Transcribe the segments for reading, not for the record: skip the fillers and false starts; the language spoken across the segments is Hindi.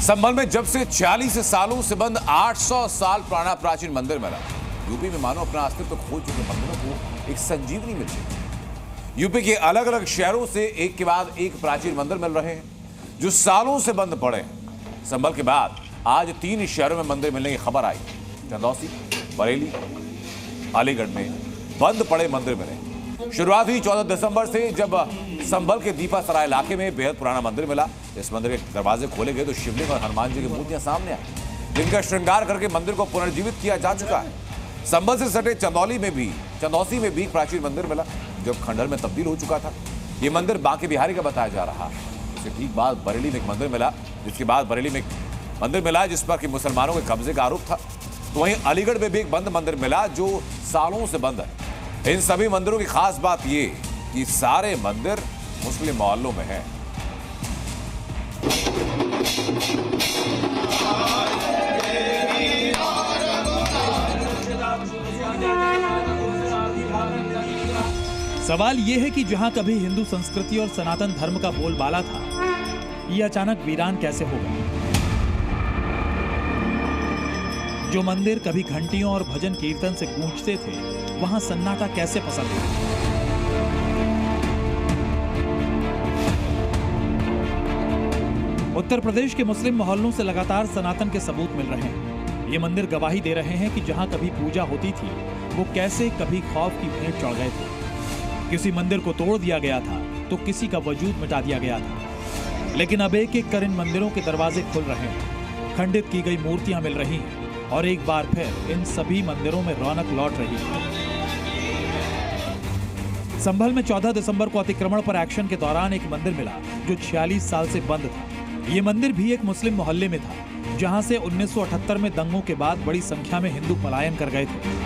संभल में जब से 46 सालों से बंद 800 साल पुराना प्राचीन मंदिर मिला। यूपी में मानो अपना अस्तित्व खो चुके मंदिरों को एक संजीवनी मिल रही। यूपी के अलग अलग शहरों से एक के बाद एक प्राचीन मंदिर मिल रहे हैं जो सालों से बंद पड़े हैं। संभल के बाद आज 3 शहरों में मंदिर मिलने की खबर आई। चंदौसी, बरेली, अलीगढ़ में बंद पड़े मंदिर मिले। शुरुआत हुई 14 दिसंबर से जब संभल के दीपा सराय इलाके में बेहद पुराना मंदिर मिला। इस मंदिर के दरवाजे खोले गए तो शिवलिंग और हनुमान जी की मूर्तियां सामने आई, जिनका श्रृंगार करके मंदिर को पुनर्जीवित किया जा चुका है। संभल से सटे चंदौसी में भी प्राचीन मंदिर मिला जो खंडहर में तब्दील हो चुका था। ये मंदिर बांके बिहारी का बताया जा रहा है। इसके ठीक बाद बरेली में एक मंदिर मिला, जिस पर कि मुसलमानों के कब्जे का आरोप था। तो वहीं अलीगढ़ में भी एक बंद मंदिर मिला जो सालों से बंद है। इन सभी मंदिरों की खास बात ये कि सारे मंदिर मुस्लिम मोहल्लों में हैं। सवाल यह है कि जहां कभी हिंदू संस्कृति और सनातन धर्म का बोलबाला था, ये अचानक वीरान कैसे हो गया? जो मंदिर कभी घंटियों और भजन कीर्तन से गूंजते थे, वहां सन्नाटा कैसे पसर गया? उत्तर प्रदेश के मुस्लिम मोहल्लों से लगातार सनातन के सबूत मिल रहे हैं। ये मंदिर गवाही दे रहे हैं कि जहां कभी पूजा होती थी, वो कैसे कभी खौफ की भेंट चढ़ गए थे। किसी मंदिर को तोड़ दिया गया था तो किसी का वजूद मिटा दिया गया था। लेकिन अब एक एक कर इन मंदिरों के दरवाजे खुल रहे हैं, खंडित की गई मूर्तियां मिल रही हैं और एक बार फिर इन सभी मंदिरों में रौनक लौट रही है। संभल में 14 दिसंबर को अतिक्रमण पर एक्शन के दौरान एक मंदिर मिला जो 46 साल से बंद था। ये मंदिर भी एक मुस्लिम मोहल्ले में था, जहां से 1978 में दंगों के बाद बड़ी संख्या में हिंदू पलायन कर गए थे।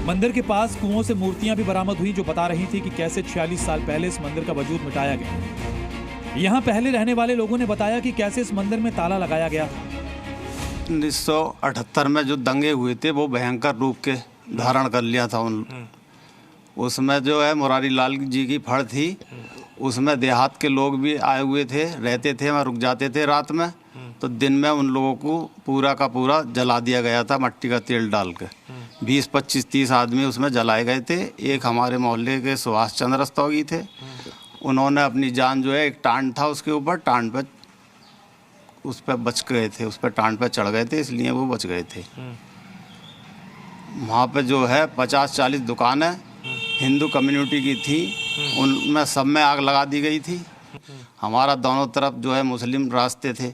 मंदिर के पास कुओं से मूर्तियां भी बरामद हुई जो बता रही थी कि कैसे 46 साल पहले इस मंदिर का वजूद मिटाया गया। यहाँ पहले रहने वाले लोगों ने बताया कि कैसे इस मंदिर में ताला लगाया गया था। 1978 में जो दंगे हुए थे वो भयंकर रूप के धारण कर लिया था। उसमें जो है मुरारी लाल जी की फड़ थी, उसमें देहात के लोग भी आए हुए थे, रहते थे, वहाँ रुक जाते थे रात में। तो दिन में उन लोगों को पूरा का पूरा जला दिया गया था मट्टी का तेल डाल के। 20, 25, 30 आदमी उसमें जलाए गए थे। एक हमारे मोहल्ले के सुभाष चंद्र रस्तोगी थे, उन्होंने अपनी जान जो है एक टांड था उसके ऊपर, टांड पे उस पर बच गए थे, उस पर टांड पे चढ़ गए थे, इसलिए वो बच गए थे। वहाँ पे जो है 50-40 दुकानें हिंदू कम्युनिटी की थी, उनमें सब में आग लगा दी गई थी। हमारा दोनों तरफ जो है मुस्लिम रास्ते थे,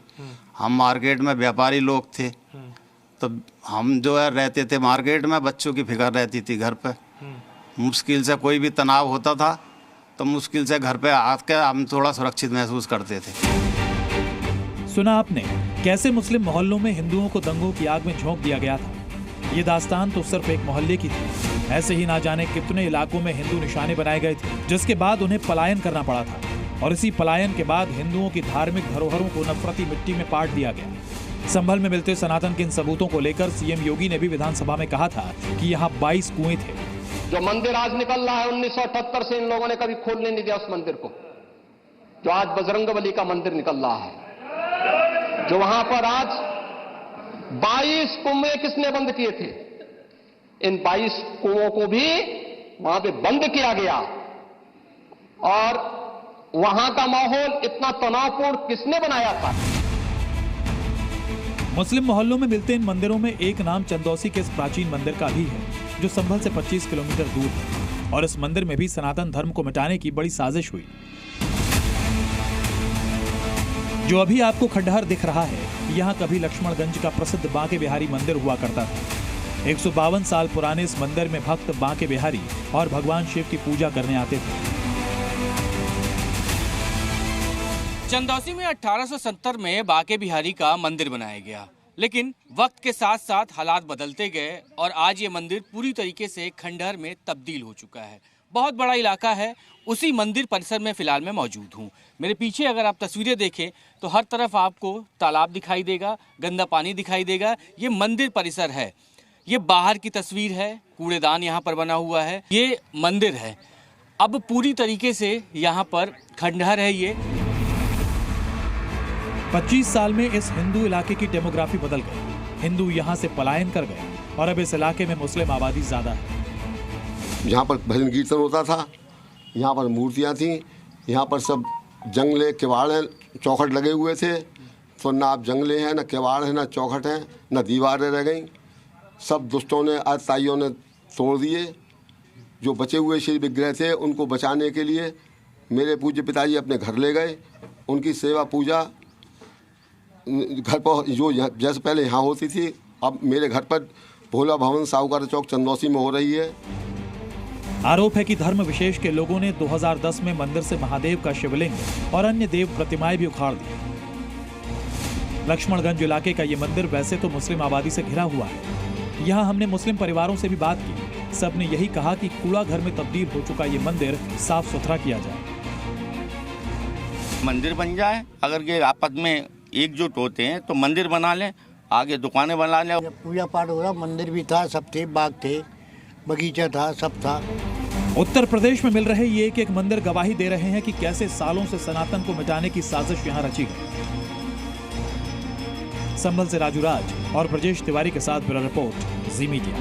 हम मार्केट में व्यापारी लोग थे, तो हम जो है रहते थे मार्केट में, बच्चों की फिक्र रहती थी घर पे। मुश्किल से कोई भी तनाव होता था तो मुश्किल से घर पे आके हम थोड़ा सुरक्षित महसूस करते थे। सुना आपने कैसे मुस्लिम मोहल्लों में हिंदुओं को दंगों की आग में झोंक दिया गया था। ये दास्तान तो सिर्फ एक मोहल्ले की थी। ऐसे ही ना जाने कितने इलाकों में हिंदू निशाने बनाए गए थे, जिसके बाद उन्हें पलायन करना पड़ा था। और इसी पलायन के बाद हिंदुओं की धार्मिक धरोहरों को नफरती मिट्टी में पाट दिया गया। संभल में मिलते सनातन के इन सबूतों को लेकर सीएम योगी ने भी विधानसभा में कहा था कि यहाँ 22 कुएं थे। जो मंदिर आज निकल रहा है 1978 से इन लोगों ने कभी खोलने नहीं दिया उस मंदिर को, जो आज बजरंगबली का मंदिर निकल रहा है, जो वहां पर आज 22 कुएं किसने बंद किए थे? इन 22 कुओं को भी वहां पे बंद किया गया। और वहां का माहौल इतना तनावपूर्ण किसने बनाया था? मुस्लिम मोहल्लों में मिलते इन मंदिरों में एक नाम चंदौसी के इस प्राचीन मंदिर का भी है, जो संभल से 25 किलोमीटर दूर है। और इस मंदिर में भी सनातन धर्म को मिटाने की बड़ी साजिश हुई। जो अभी आपको खंडहर दिख रहा है, यहाँ कभी लक्ष्मणगंज का प्रसिद्ध बांके बिहारी मंदिर हुआ करता था। 152 साल पुराने इस मंदिर में भक्त बांके बिहारी और भगवान शिव की पूजा करने आते थे। चंदौसी में 1870 में बांके बिहारी का मंदिर बनाया गया, लेकिन वक्त के साथ साथ हालात बदलते गए और आज ये मंदिर पूरी तरीके से खंडहर में तब्दील हो चुका है। बहुत बड़ा इलाका है, उसी मंदिर परिसर में फिलहाल मैं मौजूद हूँ। मेरे पीछे अगर आप तस्वीरें देखें तो हर तरफ आपको तालाब दिखाई देगा, गंदा पानी दिखाई देगा। ये मंदिर परिसर है। ये बाहर की तस्वीर है, कूड़ेदान यहाँ पर बना हुआ है। ये मंदिर है। अब पूरी तरीके से यहाँ पर खंडहर है। ये 25 साल में इस हिंदू इलाके की डेमोग्राफी बदल गई। हिंदू यहाँ से पलायन कर गए और अब इस इलाके में मुस्लिम आबादी ज्यादा है। यहाँ पर भजन कीर्तन होता था, यहाँ पर मूर्तियाँ थीं, यहाँ पर सब जंगले किवाड़ हैं, चौखट लगे हुए थे। तो ना आप जंगले हैं, ना किवाड़ हैं, ना चौखट हैं, ना दीवारें रह गईं। सब दुष्टों ने, आतताइयों ने तोड़ दिए। जो बचे हुए श्री विग्रह थे उनको बचाने के लिए मेरे पूज्य पिताजी अपने घर ले गए। उनकी सेवा पूजा घर पर जो जैसे पहले यहाँ होती थी, अब मेरे घर पर भोला भवन साहूकार चौक चंदौसी में हो रही है। आरोप है कि धर्म विशेष के लोगों ने 2010 में मंदिर से महादेव का शिवलिंग और अन्य देव प्रतिमाएं भी उखाड़ दी। लक्ष्मणगंज इलाके का ये मंदिर वैसे तो मुस्लिम आबादी से घिरा हुआ है। यहाँ हमने मुस्लिम परिवारों से भी बात की। सबने यही कहा कि कूड़ा घर में तब्दील हो चुका ये मंदिर साफ सुथरा किया जाए। मंदिर बन जाए, अगर ये आपस में एकजुट होते हैं तो मंदिर बना लें, आगे दुकानें बना लें। पूजा पाठ हो रहा, मंदिर भी था, सब थे, बाग थे, बगीचा था, सब था। उत्तर प्रदेश में मिल रहे ये एक मंदिर गवाही दे रहे हैं कि कैसे सालों से सनातन को मिटाने की साजिश यहाँ रची गई। संभल से राजू राज और ब्रजेश तिवारी के साथ ब्यूरो रिपोर्ट, जी मीडिया।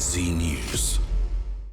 जी न्यूज़।